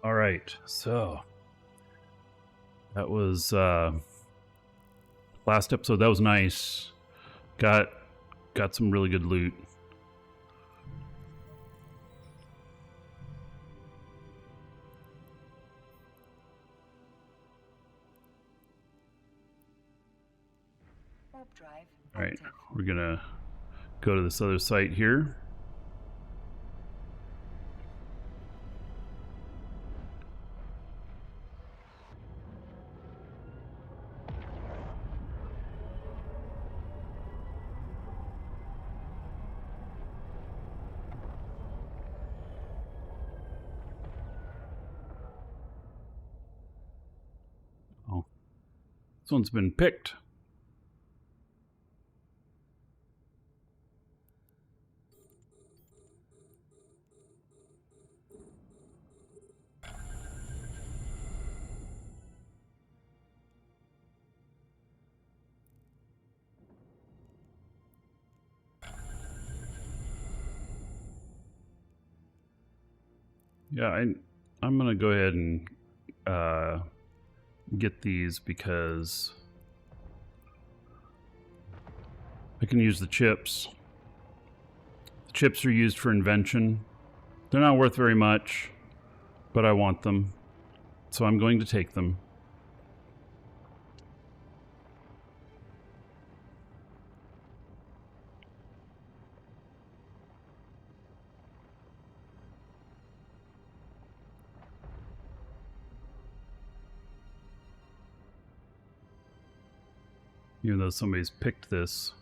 All right, so that was last episode. That was nice. Got some really good loot. All right, we're gonna go to this other site here. Oh, this one's been picked. Yeah, I'm gonna go ahead and get these because I can use the chips. The chips are used for invention. They're not worth very much, but I want them, so I'm going to take them. Even though somebody's picked this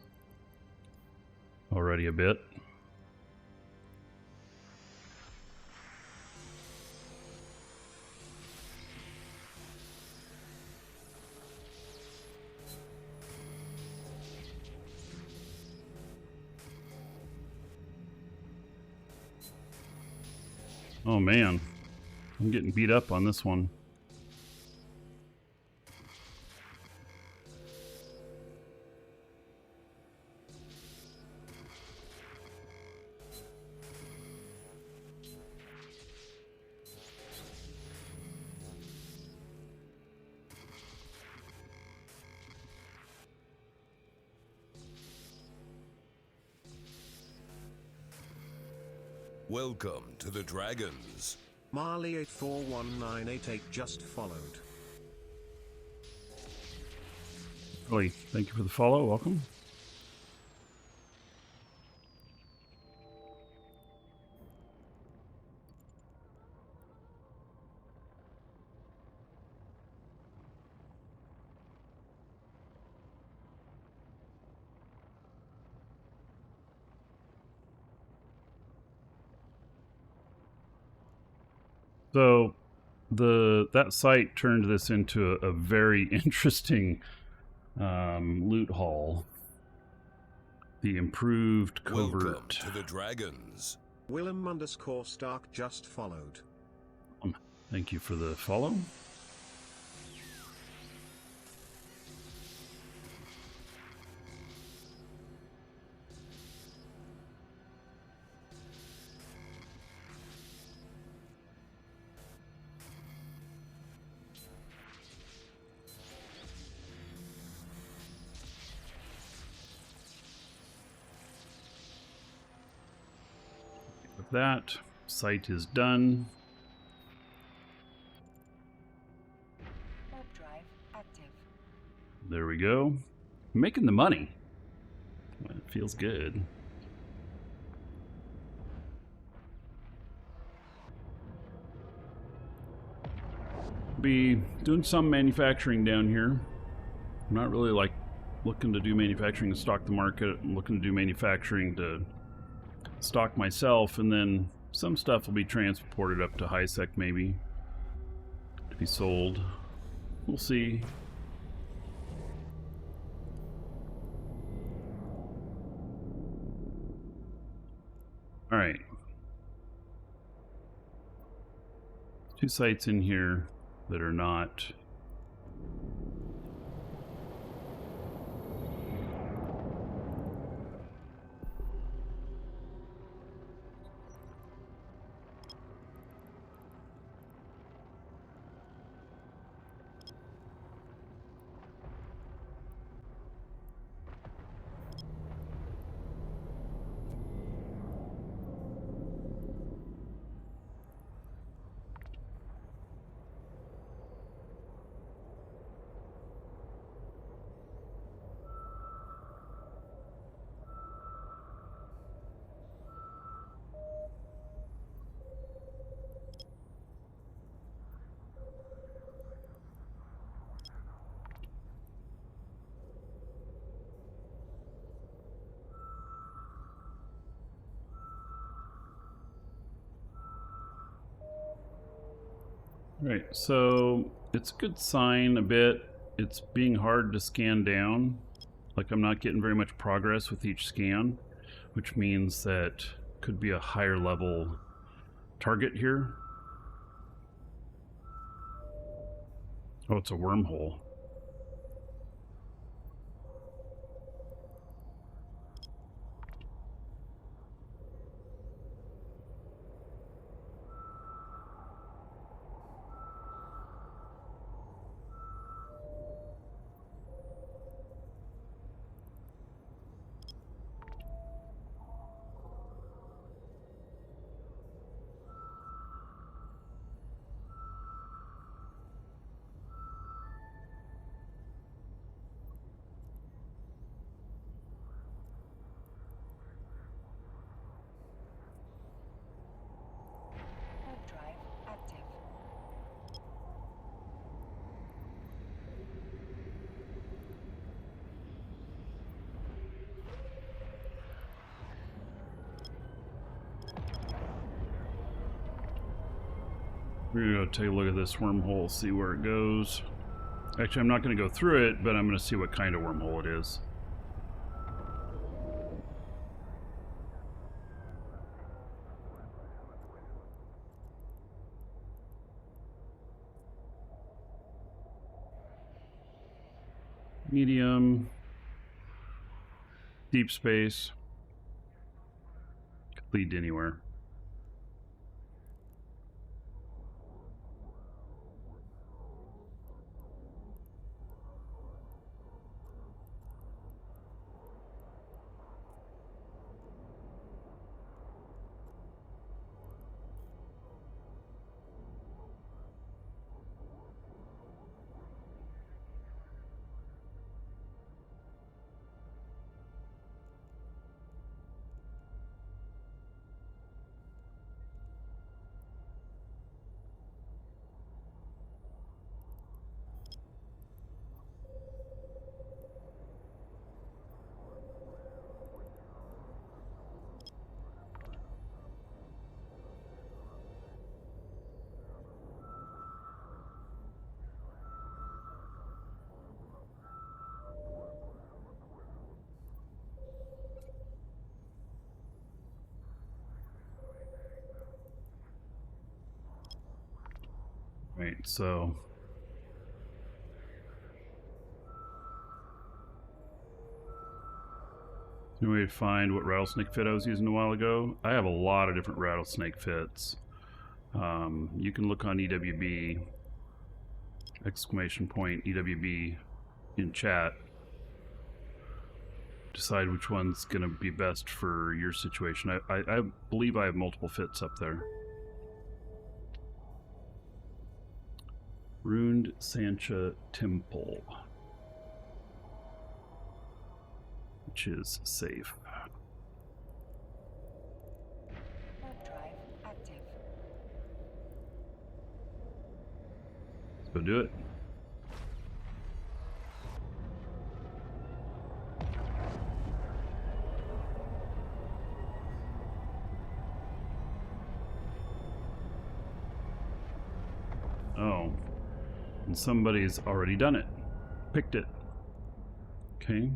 already a bit. Oh man, I'm getting beat up on this one. Welcome to the Dragons. Marley841988 just followed. Really, thank you for the follow. Welcome. So that site turned this into a very interesting loot haul. The improved covert. Welcome to the Dragons. Willem_Stark just followed. Thank you for the follow. That site is done. Warp drive active. There we go. Making the money. It feels good. Be doing some manufacturing down here. I'm not really like looking to do manufacturing to stock the market. I'm looking to do manufacturing to stock myself, and then some stuff will be transported up to HiSec maybe to be sold. We'll see. All right. Two sites in here that are not. Right, so it's a good sign a bit. It's being hard to scan down. Like I'm not getting very much progress with each scan, which means that could be a higher level target here. Oh, it's a wormhole. Warp drive active. We're gonna go take a look at this wormhole, see where it goes. Actually, I'm not gonna go through it, but I'm gonna see what kind of wormhole it is. Medium, deep space, could lead to anywhere. Right, so any way to find what rattlesnake fit I was using a while ago? I have a lot of different rattlesnake fits. You can look on EWB, exclamation point EWB in chat. Decide which one's gonna be best for your situation. I believe I have multiple fits up there. Ruined Sancha Temple, which is safe. Warp drive active. Let's go do it. Oh. And somebody's already done it. Picked it. Okay.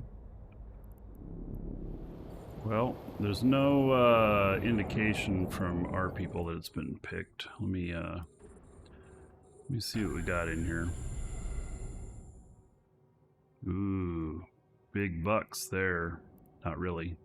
Well, there's no indication from our people that it's been picked. Let me see what we got in here. Ooh, big bucks there. Not really.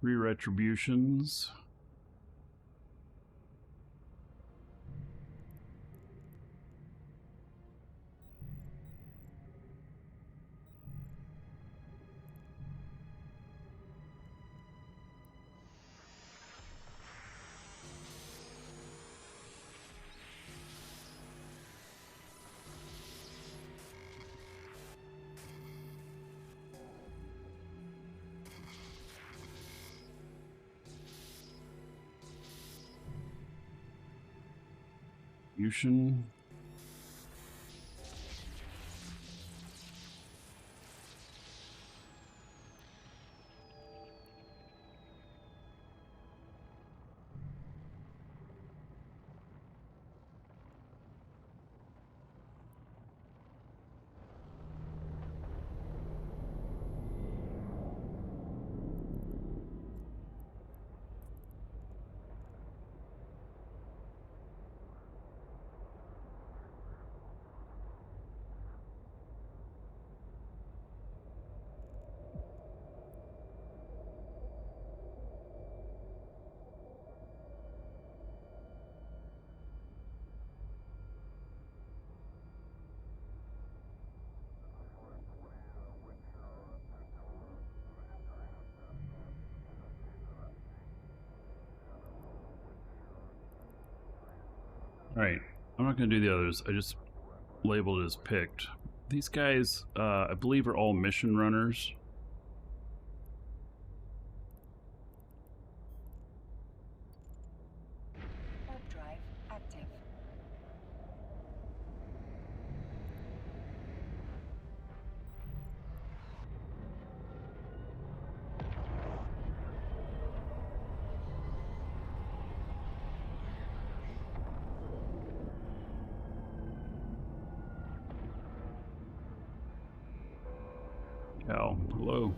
3 retributions. Fusion. Alright, I'm not going to do the others. I just labeled it as picked. These guys, I believe, are all mission runners. Warp drive active. Cal, hello.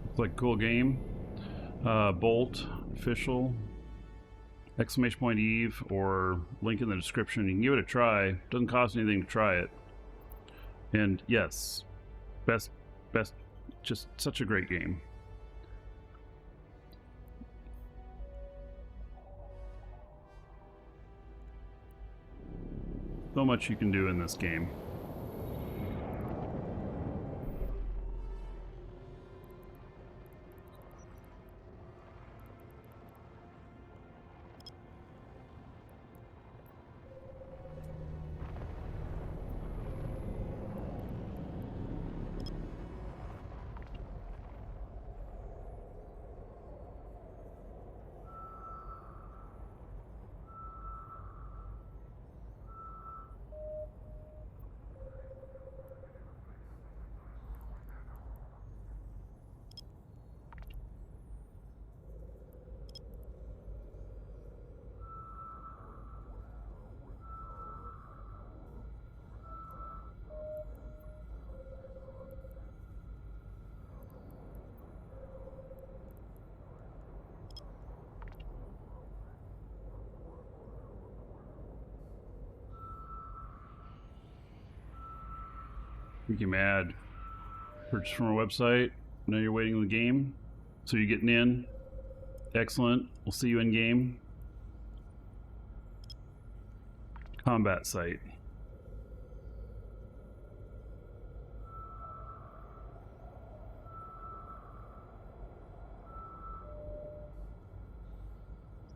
Looks like a cool game. Bolt, official, exclamation point Eve, or link in the description. You can give it a try. Doesn't cost anything to try it. And yes, best, just such a great game. So much you can do in this game. Make you mad. Purchase from our website. Now you're waiting on the game. So you're getting in. Excellent. We'll see you in game. Combat site.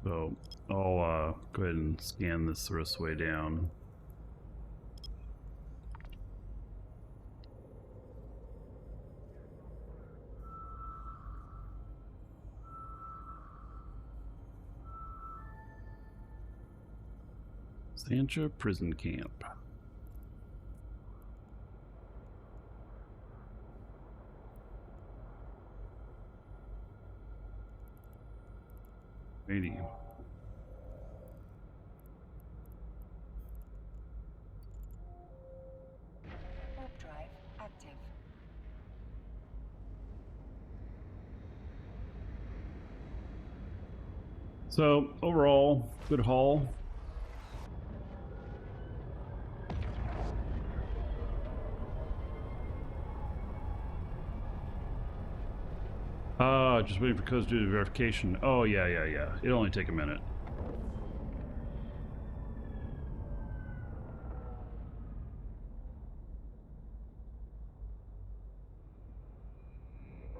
So I'll go ahead and scan this the rest of the way down. Sancha Prison Camp. Ready. Warp drive active. So overall, good haul. Just waiting for codes to do the verification. Oh, yeah. It'll only take a minute.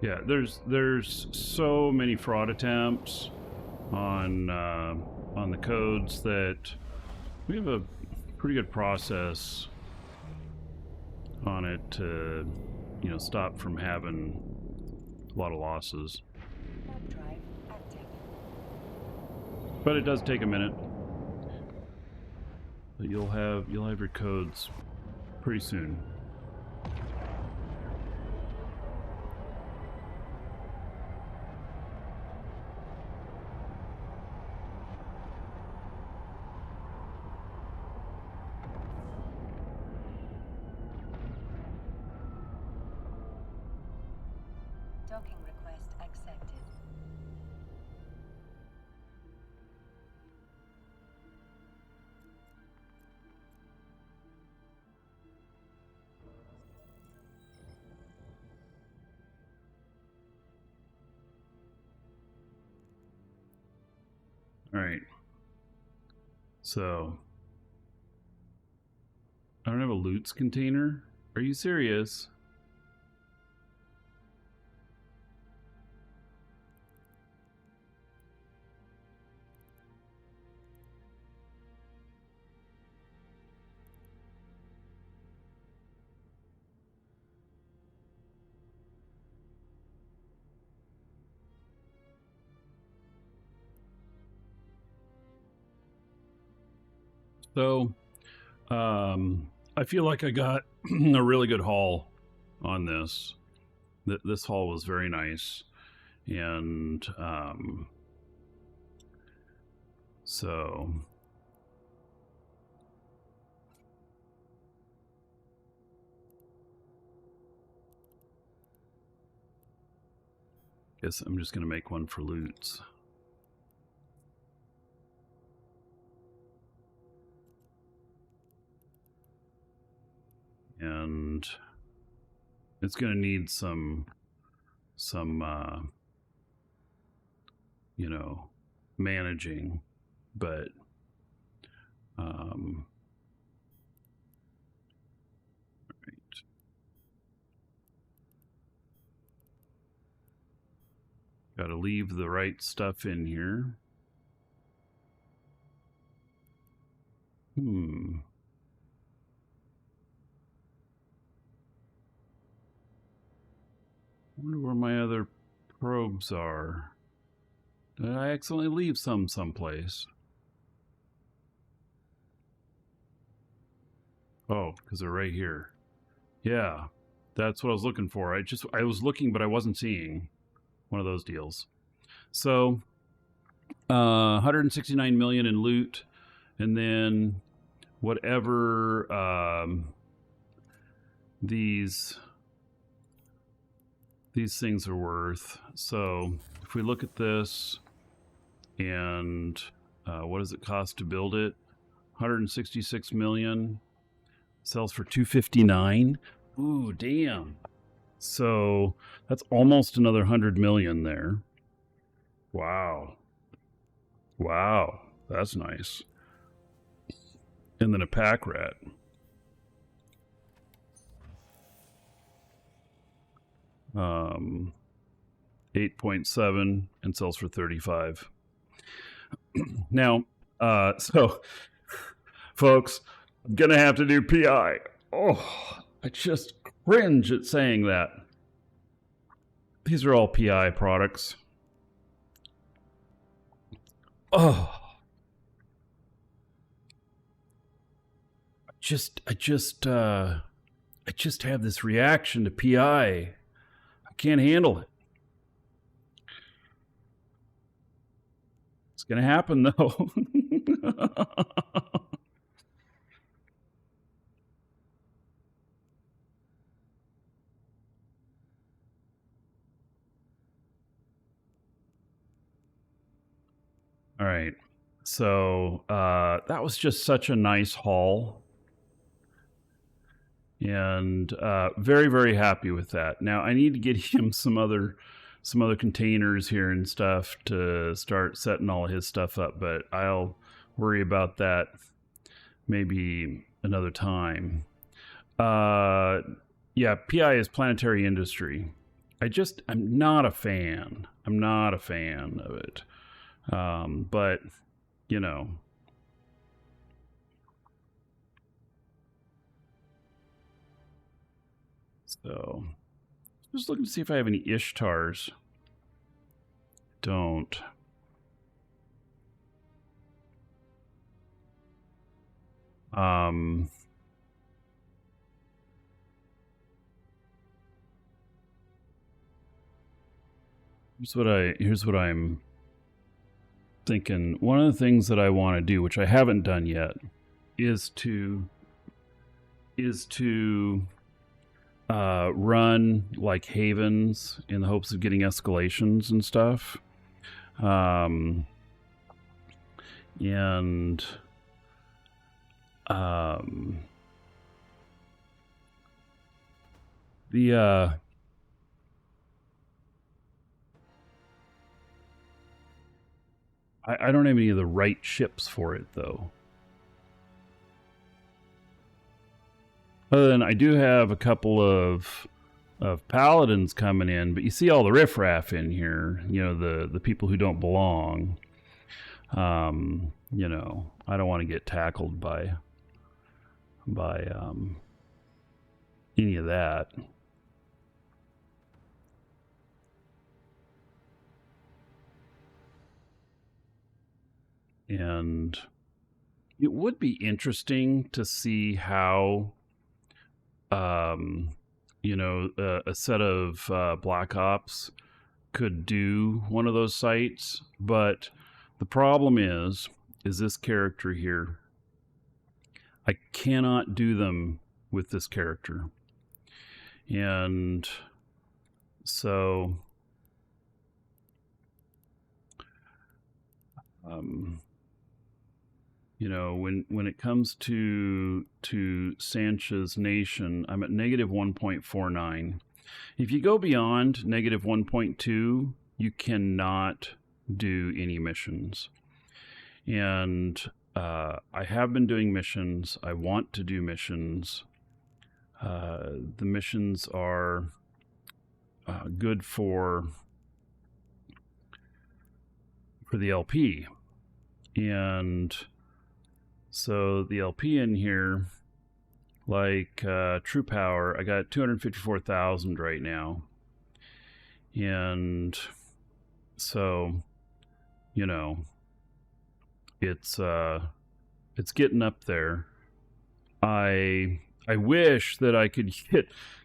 Yeah, there's so many fraud attempts on the codes that we have a pretty good process on it to, you know, stop from having a lot of losses. Warp drive active. But it does take a minute. But you'll have your codes pretty soon. Docking request accepted. All right. So I don't have a loots container. Are you serious? So, I feel like I got a really good haul on this. This haul was very nice, and so guess I'm just gonna make one for loots. And it's going to need some you know, managing, but right. Got to leave the right stuff in here. I wonder where my other probes are. Did I accidentally leave some someplace? Oh, because they're right here. Yeah, that's what I was looking for. I was looking, but I wasn't seeing one of those deals. So, 169 million in loot, and then whatever these things are worth. So if we look at this, and what does it cost to build it? 166 million. Sells for 259. Ooh, damn. So that's almost another 100 million there. Wow. Wow, that's nice. And then a pack rat. Um, 8.7 and sells for 35. Now, so folks, I'm gonna have to do PI. Oh, I just cringe at saying that. These are all PI products. Oh, I just have this reaction to PI. I can't handle it. It's gonna happen though. All right, so that was just such a nice haul, and very, very happy with that. Now I need to get him some other some other containers here and stuff to start setting all his stuff up, but I'll worry about that maybe another time. Yeah, PI is planetary industry. I'm not a fan. I'm not a fan of it. But, you know. So, just looking to see if I have any Ishtars. Don't. Here's what I'm thinking. One of the things that I want to do, which I haven't done yet, is to run like havens in the hopes of getting escalations and stuff. I don't have any of the right ships for it, though. Other than I do have a couple of paladins coming in, but you see all the riffraff in here. You know, the people who don't belong. You know, I don't want to get tackled by any of that. And it would be interesting to see how, you know, a set of Black Ops could do one of those sites. But the problem is this character here. I cannot do them with this character. And so, you know, when it comes to Sancha's Nation, I'm at negative 1.49. If you go beyond negative 1.2, you cannot do any missions. And I have been doing missions. I want to do missions. The missions are good for the LP. And so the LP in here, like True Power, I got 254,000 right now. And so, you know, it's getting up there. I wish that I could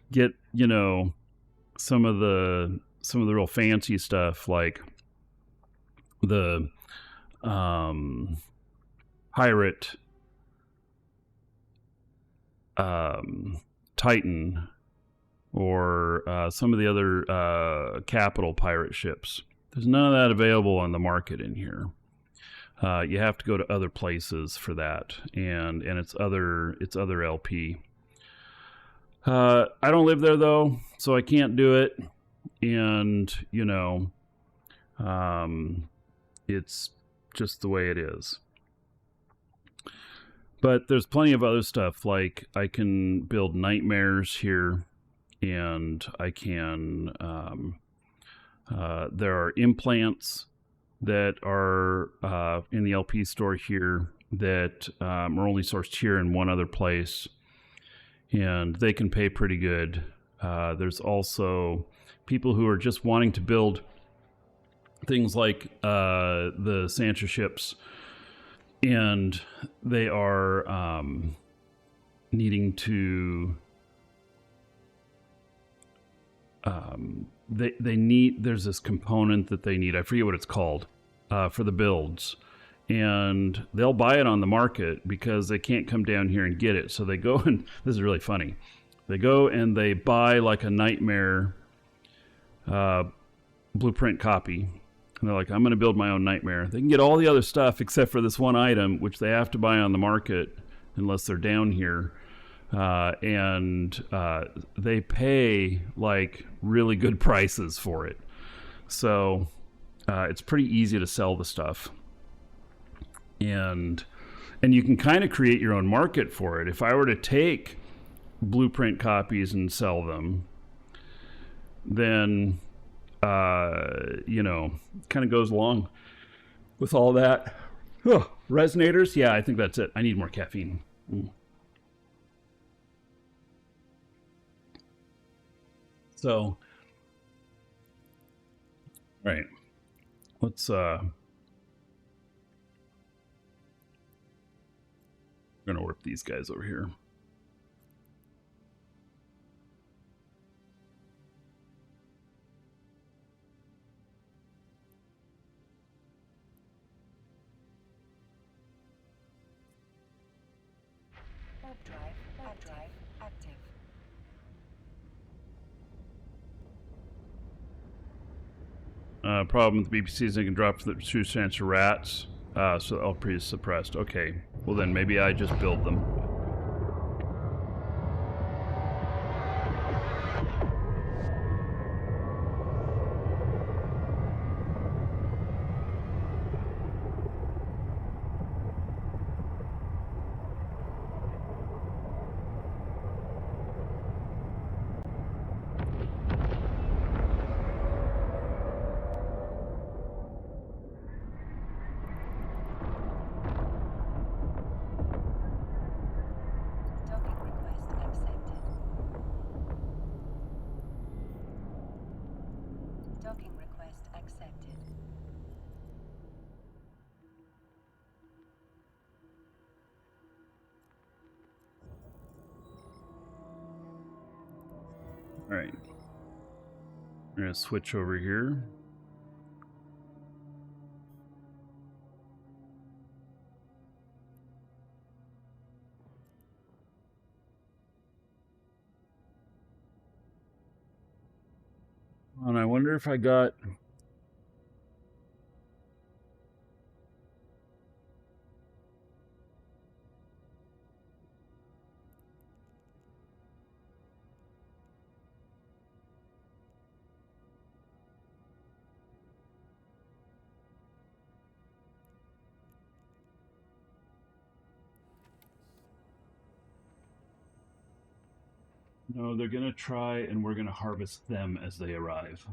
get you know, some of the real fancy stuff, like the pirate Titan, or some of the other capital pirate ships. There's none of that available on the market in here. You have to go to other places for that, and it's other LP. I don't live there though, so I can't do it. And you know, it's just the way it is. But there's plenty of other stuff, like I can build nightmares here, and I can there are implants that are in the LP store here that are only sourced here in one other place, and they can pay pretty good. There's also people who are just wanting to build things like the Sancha ships, and they are needing to they need, there's this component that they need, I forget what it's called, for the builds, and they'll buy it on the market because they can't come down here and get it. So they go and this is really funny, they go and they buy like a nightmare blueprint copy, and they're like, I'm going to build my own nightmare. They can get all the other stuff except for this one item, which they have to buy on the market unless they're down here. And they pay like really good prices for it. So it's pretty easy to sell the stuff. And you can kind of create your own market for it. If I were to take blueprint copies and sell them, then you know, kind of goes along with all that. Resonators, yeah, I think that's it. I need more caffeine. So, right, let's we're gonna warp these guys over here. Warp drive active. Problem with the BPCs, they can drop the true sense of rats, so LP is suppressed. Okay, well then maybe I just build them. Docking request accepted. Docking request accepted. All right, we're gonna switch over here. And I wonder if I got... No, they're gonna try, and we're gonna harvest them as they arrive.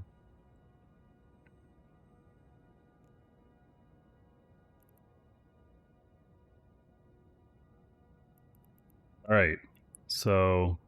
All right, so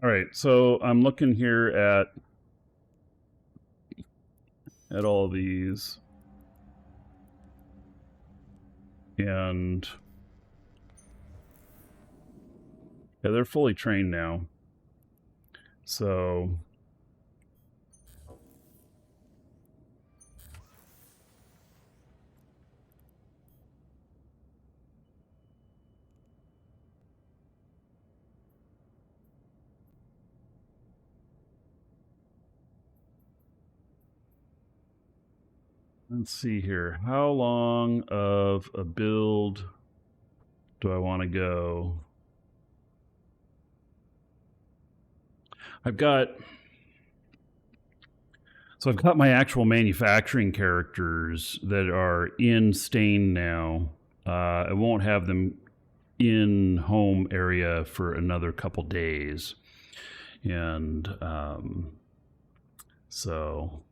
all right, so I'm looking here at all these, and yeah, they're fully trained now. So let's see here. How long of a build do I want to go? I've got my actual manufacturing characters that are in Stain now. I won't have them in home area for another couple days. And so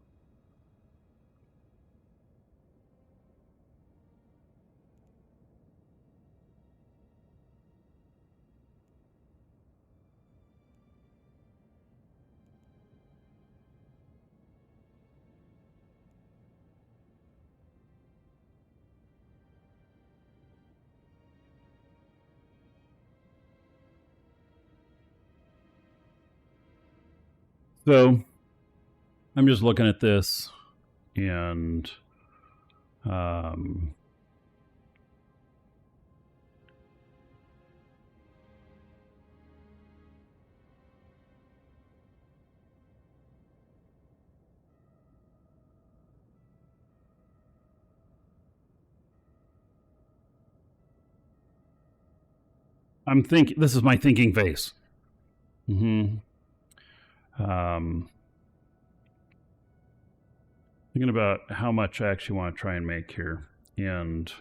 I'm just looking at this, And I'm thinking, this is my thinking face. Thinking about how much I actually want to try and make here. And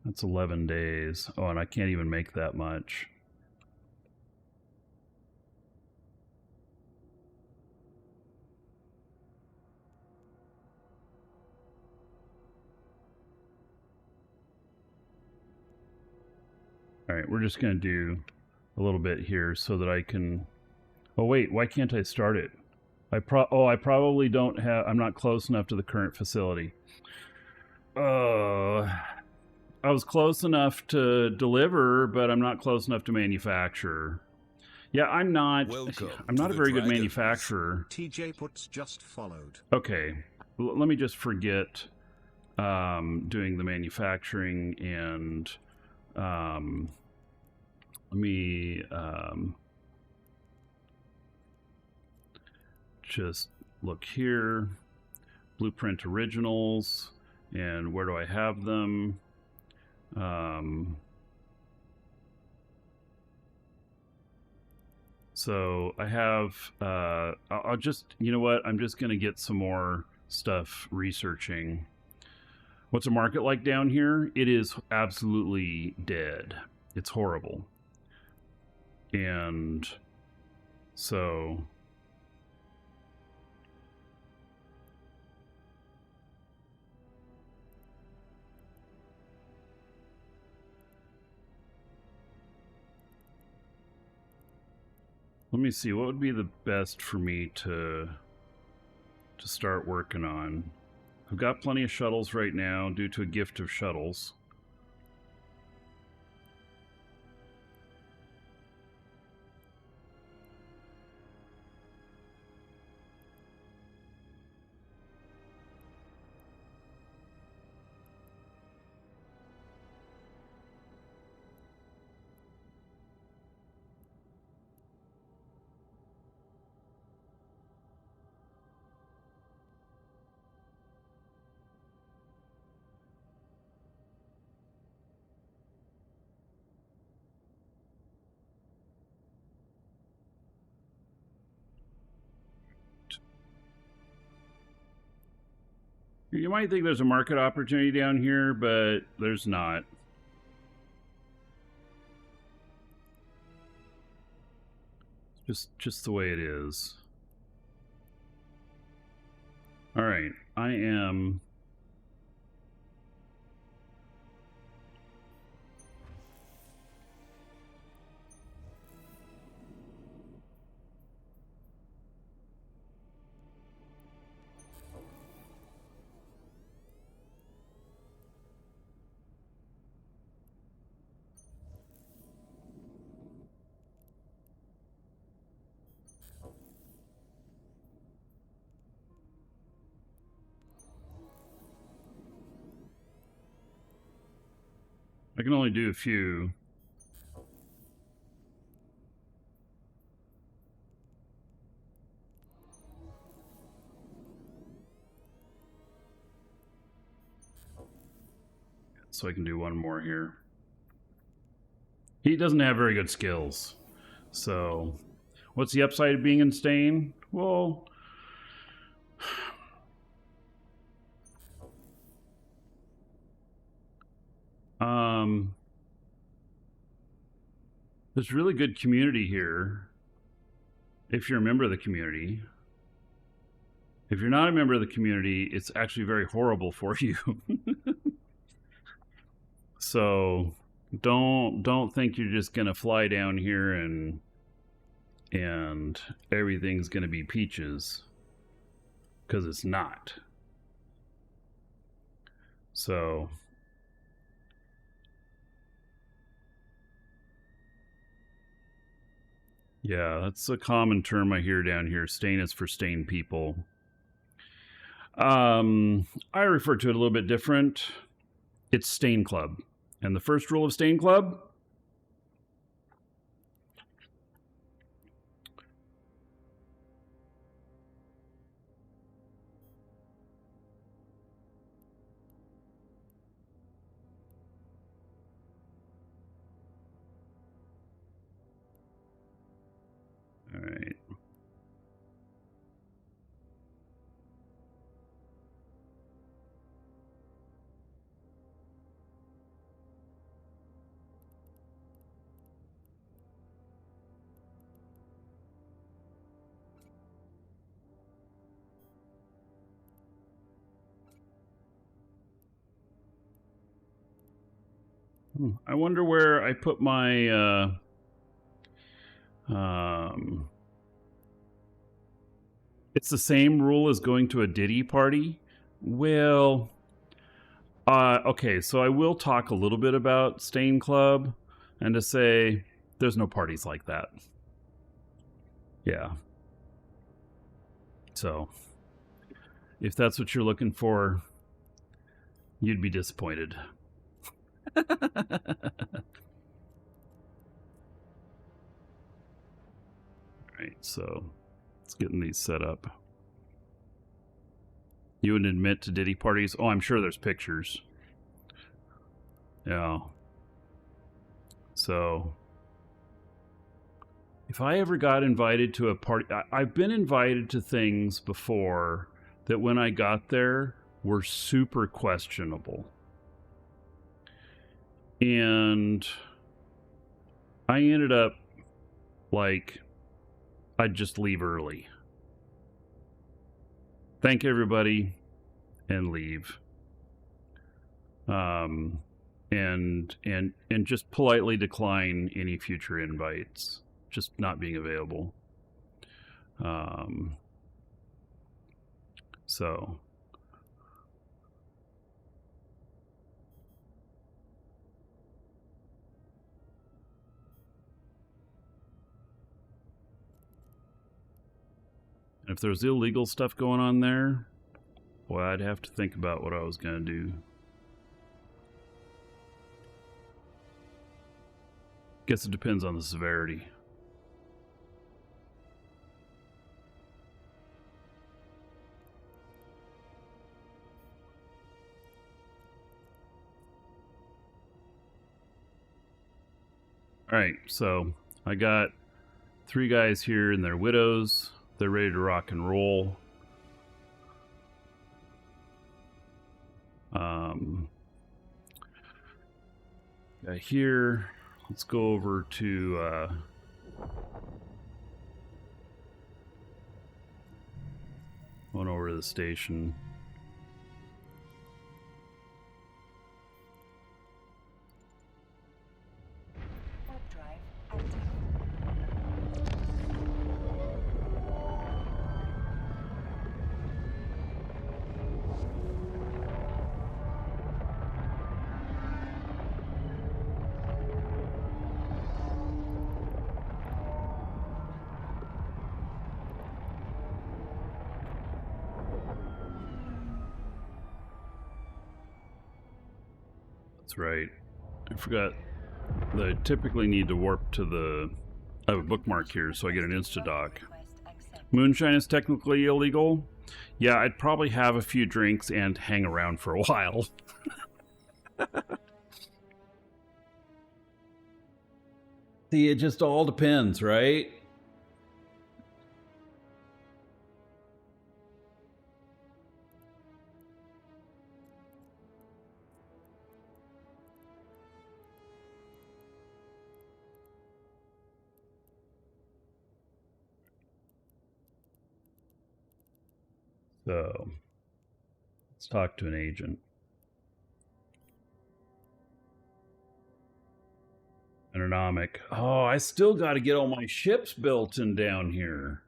that's 11 days. Oh, and I can't even make that much. All right, we're just going to do a little bit here so that I can... Oh, wait, why can't I start it? I probably don't have... I'm not close enough to the current facility. I was close enough to deliver, but I'm not close enough to manufacture. Yeah, I'm not a very good manufacturer. TJ puts just followed. Okay, let me just forget doing the manufacturing, and let me just look here. Blueprint originals, and where do I have them? So I have, I'll just, you know what? I'm just going to get some more stuff researching. What's a market like down here? It is absolutely dead. It's horrible. And so... let me see, what would be the best for me to start working on? I've got plenty of shuttles right now due to a gift of shuttles. You might think there's a market opportunity down here, but there's not. Just the way it is. All right, I am... I can only do a few. So I can do one more here. He doesn't have very good skills. So, what's the upside of being in Stain? Well... there's really good community here, if you're a member of the community. If you're not a member of the community, it's actually very horrible for you. So don't think you're just gonna fly down here and everything's gonna be peaches, because it's not. So yeah, that's a common term I hear down here. Stain is for stain people. I refer to it a little bit different. It's Stain Club. And the first rule of Stain Club: all right. I wonder where I put my it's the same rule as going to a Diddy party. Well, okay, so I will talk a little bit about Stain Club and to say there's no parties like that. Yeah. So, if that's what you're looking for, you'd be disappointed. Alright, so let's get these set up. You wouldn't admit to Diddy parties? Oh, I'm sure there's pictures. Yeah. So, if I ever got invited to a party, I've been invited to things before that when I got there were super questionable. And I ended up, like, I'd just leave early. Thank everybody and leave. And just politely decline any future invites. Just not being available. So... if there was illegal stuff going on there, boy, I'd have to think about what I was going to do. Guess it depends on the severity. Alright, so I got 3 guys here and their widows. They're ready to rock and roll. Here, let's go over to going over to the station. Warp drive active. That's right. I forgot that I typically need to warp to the... I have a bookmark here, so I get an insta-dock. Request accepted. Moonshine is technically illegal. Yeah, I'd probably have a few drinks and hang around for a while. See, it just all depends, right? So, let's talk to an agent. An Anomic. Oh, I still got to get all my ships built in down here.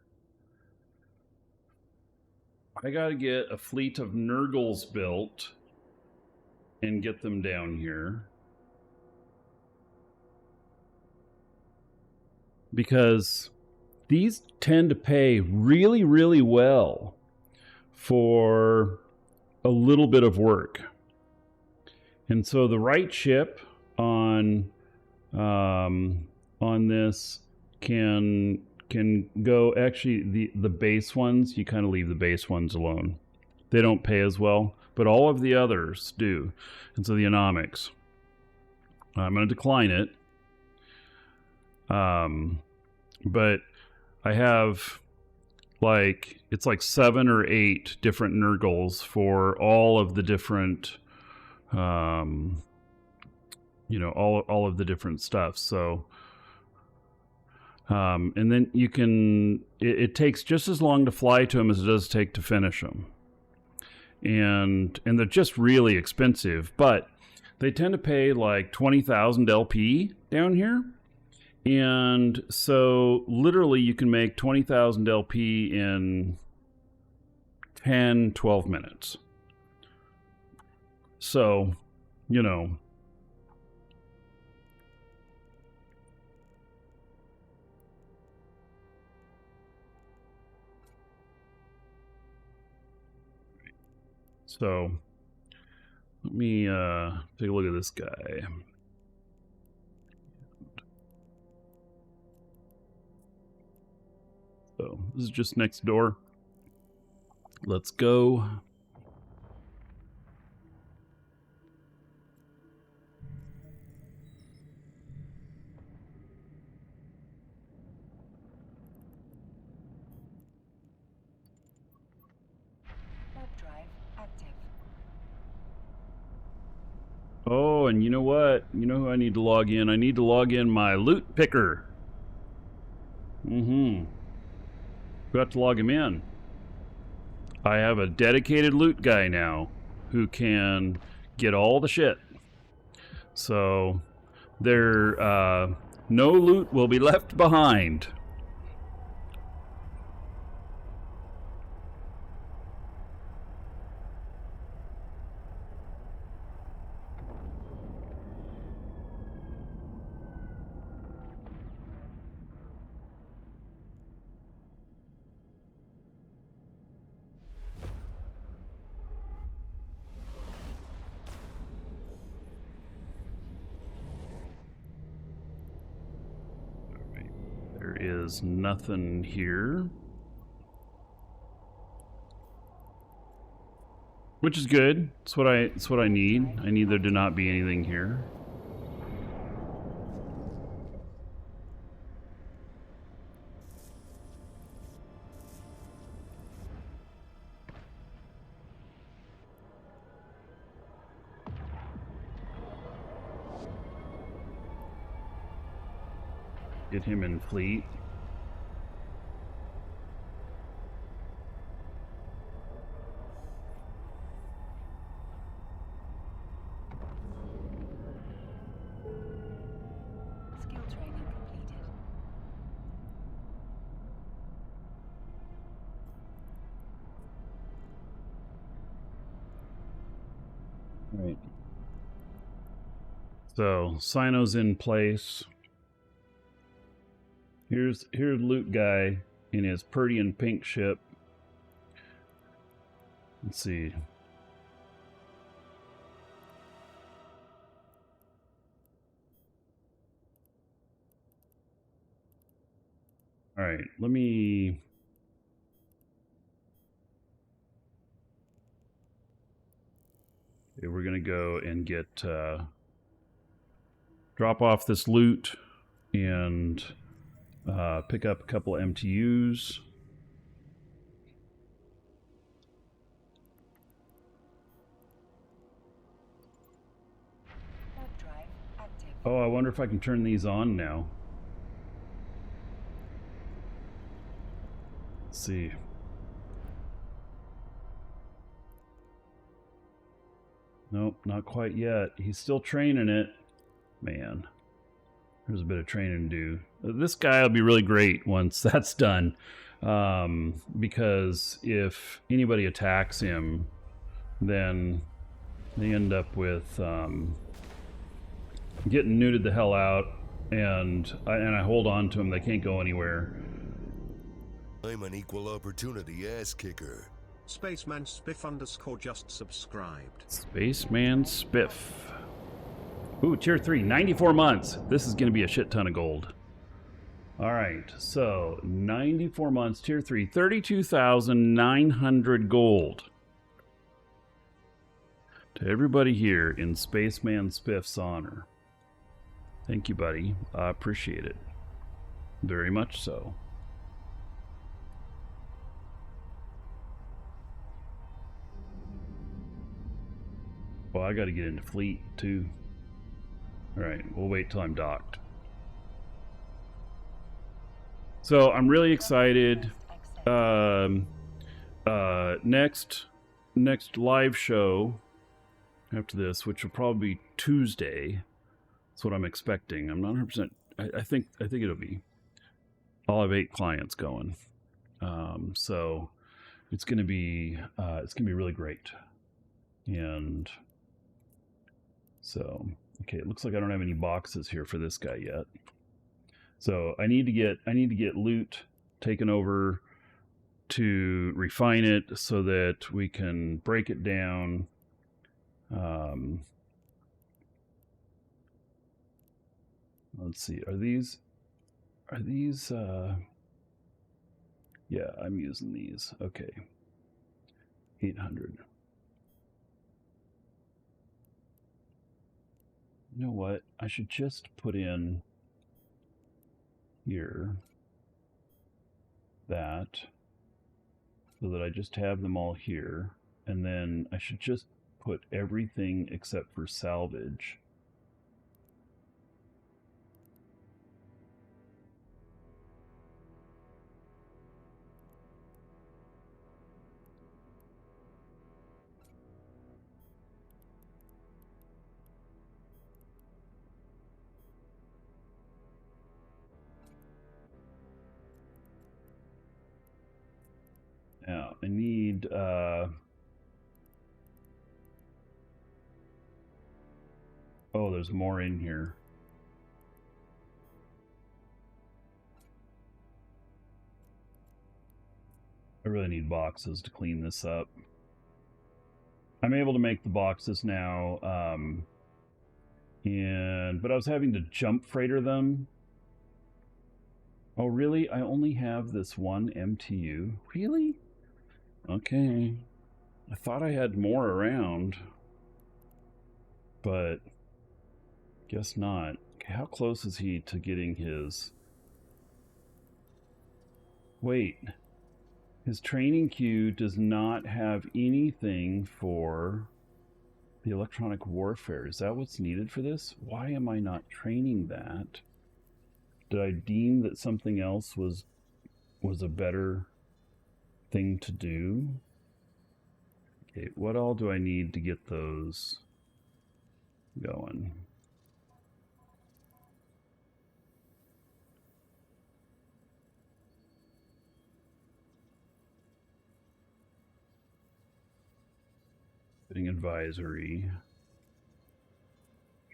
I got to get a fleet of Nurgles built and get them down here. Because these tend to pay really, really well for a little bit of work. And so the right chip on this can go, actually the base ones, you kind of leave the base ones alone. They don't pay as well, but all of the others do. And so the Anomics, I'm going to decline it. But I have it's like 7 or 8 different Nurgles for all of the different, all of the different stuff. So, and then you can, it takes just as long to fly to them as it does take to finish them. And they're just really expensive, but they tend to pay like 20,000 LP down here. And so literally you can make 20,000 LP in 10, 12 minutes. So, So let me take a look at this guy. So this is just next door. Let's go. Warp drive active. Oh, and you know what? You know who I need to log in? I need to log in my loot picker. Got to log him in. I have a dedicated loot guy now who can get all the shit. So no loot will be left behind. There is nothing here, which is good. It's what I need. I need there to not be anything here. Get him in fleet. Skill training completed. All right. So Sino's in place. Here's loot guy in his pretty and pink ship. Let's see. All right, let me. Okay, we're gonna go and get drop off this loot and pick up a couple of MTUs. Warp drive active. Oh, I wonder if I can turn these on now. Let's see. Nope, not quite yet. He's still training it. Man. There's a bit of training to do. This guy will be really great once that's done. Because if anybody attacks him, then they end up with getting neutered the hell out, and I hold on to them. They can't go anywhere. I'm an equal opportunity ass kicker. Spaceman Spiff _ just subscribed. Spaceman Spiff. Ooh, tier 3, 94 months. This is going to be a shit ton of gold. All right, so 94 months, tier 3, 32,900 gold. To everybody here in Spaceman Spiff's honor. Thank you, buddy. I appreciate it. Very much so. Well, I got to get into fleet, too. All right, we'll wait till I'm docked. So, I'm really excited. Next live show after this, which will probably be Tuesday. That's what I'm expecting. I'm not 100%. I think it'll be. I'll have 8 clients going. So, it's gonna be really great. And so, okay, it looks like I don't have any boxes here for this guy yet. So I need to get loot taken over to refine it so that we can break it down. Let's see, are these yeah, I'm using these. Okay. 800. You know what? I should just put in here that so that I just have them all here, and then I should just put everything except for salvage. Now, I need, oh, there's more in here. I really need boxes to clean this up. I'm able to make the boxes now, but I was having to jump freighter them. Oh, really? I only have this one MTU? Really? Okay. I thought I had more around, but guess not. Okay, how close is he to getting his... Wait. His training queue does not have anything for the electronic warfare. Is that what's needed for this? Why am I not training that? Did I deem that something else was a better thing to do? Okay, what all do I need to get those going? Fitting advisory,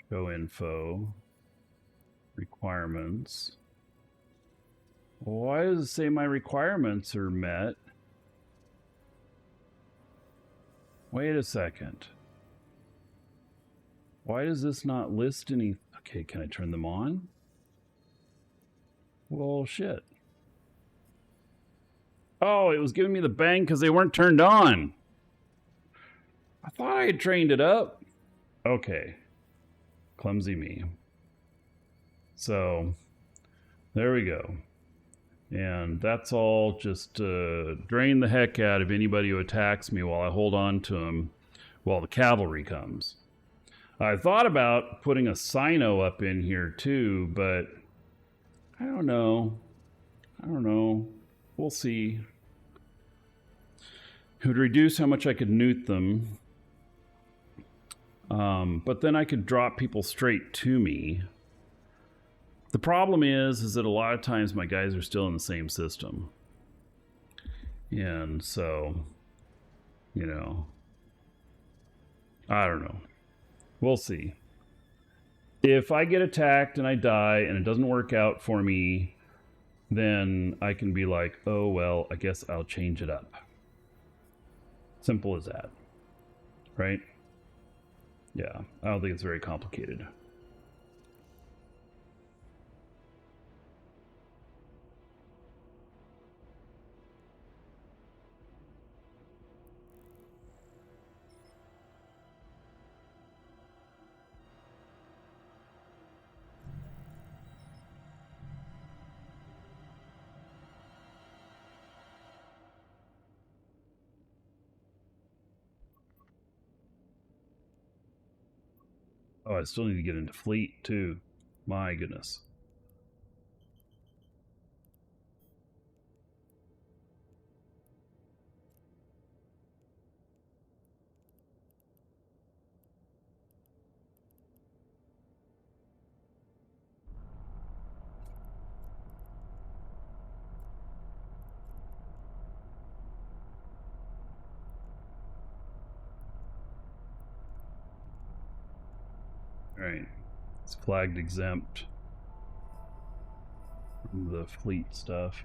show info, requirements. Why does it say my requirements are met? Wait a second. Why does this not list any? Okay, can I turn them on? Well, shit. Oh, it was giving me the bang because they weren't turned on. I thought I had trained it up. Okay. Clumsy me. So, there we go. And that's all just drain the heck out of anybody who attacks me while I hold on to them while the cavalry comes. I thought about putting a Sino up in here too, but I don't know. We'll see. It would reduce how much I could newt them. But then I could drop people straight to me. The problem is that a lot of times my guys are still in the same system. And so, you know, I don't know. We'll see. If I get attacked and I die and it doesn't work out for me, then I can be like, oh, well, I guess I'll change it up. Simple as that. Right? Yeah, I don't think it's very complicated. Oh, I still need to get into fleet, too. My goodness. Alright. It's flagged exempt from the fleet stuff.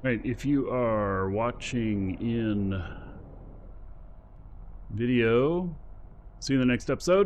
Right, if you are watching in video, see you in the next episode.